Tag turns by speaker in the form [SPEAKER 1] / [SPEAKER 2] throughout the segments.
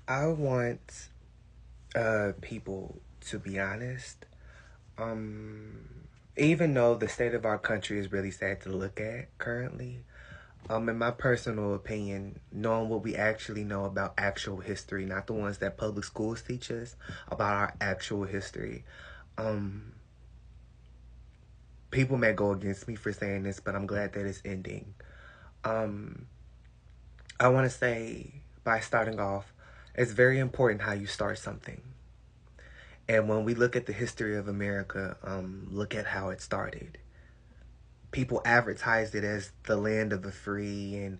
[SPEAKER 1] I want people to be honest. Um, Even though the state of our country is really sad to look at currently, in my personal opinion, knowing what we actually know about actual history, not the ones that public schools teach us, about our actual history. Um, People may go against me for saying this, but I'm glad that it's ending. Um, I want to say by starting off, it's very important how you start something. And when we look at the history of America, look at how it started. People advertised it as the land of the free and,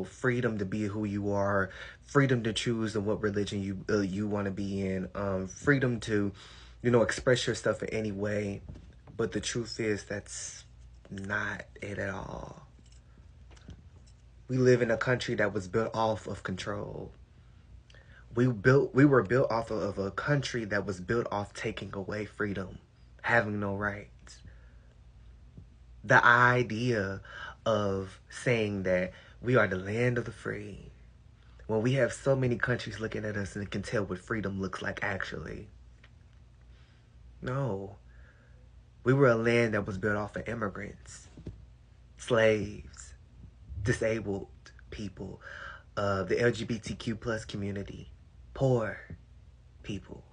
[SPEAKER 1] freedom to be who you are, freedom to choose and what religion you want to be in, freedom to, express yourself in any way. But the truth is that's not it at all. We live in a country that was built off of control. We were built off of a country that was built off taking away freedom, having no rights. The idea of saying that we are the land of the free when we have so many countries looking at us and can tell what freedom looks like actually. No. We were a land that was built off of immigrants, slaves, disabled people, the LGBTQ plus community, poor people.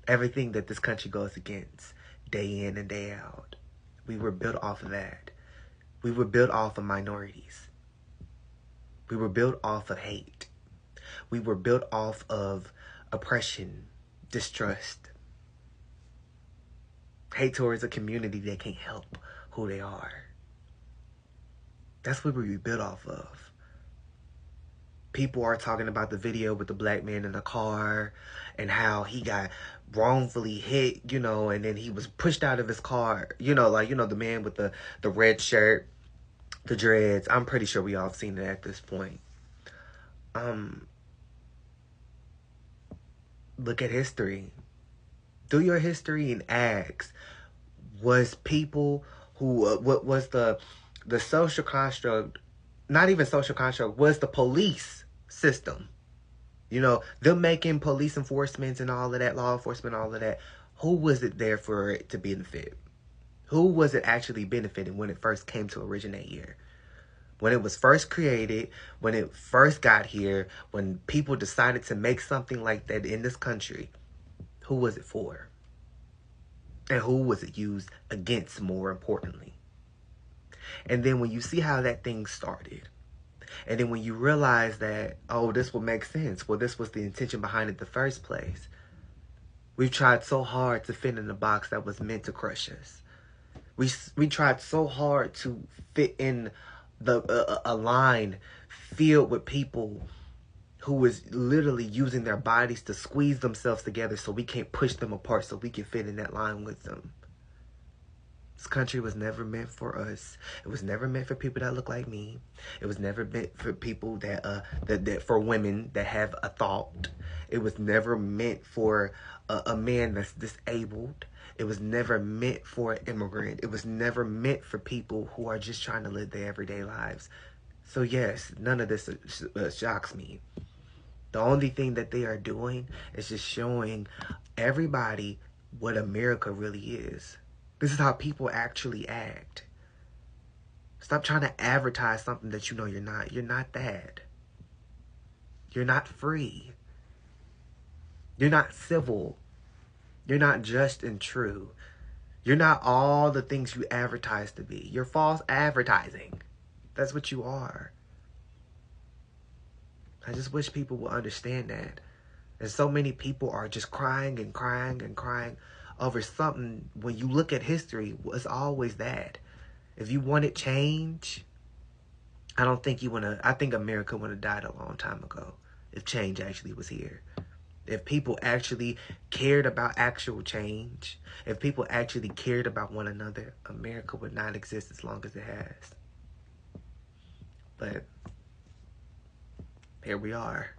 [SPEAKER 1] Everything that this country goes against day in and day out. We were built off of that. We were built off of minorities. We were built off of hate. We were built off of oppression, distrust, hate towards a community that can't help who they are. That's what we were built off of. People are talking about the video with the black man in the car and how he got wrongfully hit, and then he was pushed out of his car. The man with the red shirt, the dreads. I'm pretty sure we all have seen it at this point. Look at history. Do your history and ask, was people who, what was the social construct, not even social construct, was the police system. Them making police enforcement and all of that, law enforcement, all of that. Who was it there for it to benefit? Who was it actually benefiting when it first came to originate here? When it was first created, when it first got here, when people decided to make something like that in this country, who was it for? And who was it used against, more importantly? And then when you see how that thing started, and then when you realize that, oh, this will make sense. Well, this was the intention behind it in the first place. We've tried so hard to fit in a box that was meant to crush us. We tried so hard to fit in a line filled with people who was literally using their bodies to squeeze themselves together so we can't push them apart so we can fit in that line with them. This country was never meant for us. It was never meant for people that look like me. It was never meant for people that for women that have a thought. It was never meant for a man that's disabled. It was never meant for an immigrant. It was never meant for people who are just trying to live their everyday lives. So yes, none of this shocks me. The only thing that they are doing is just showing everybody what America really is. This is how people actually act. Stop trying to advertise something that you know you're not. You're not that. You're not free. You're not civil. You're not just and true. You're not all the things you advertise to be. You're false advertising. That's what you are. I just wish people would understand that. And so many people are just crying and crying and crying over something. When you look at history, it's always that. If you wanted change, I think America would have died a long time ago if change actually was here. If people actually cared about actual change, if people actually cared about one another, America would not exist as long as it has. But here we are.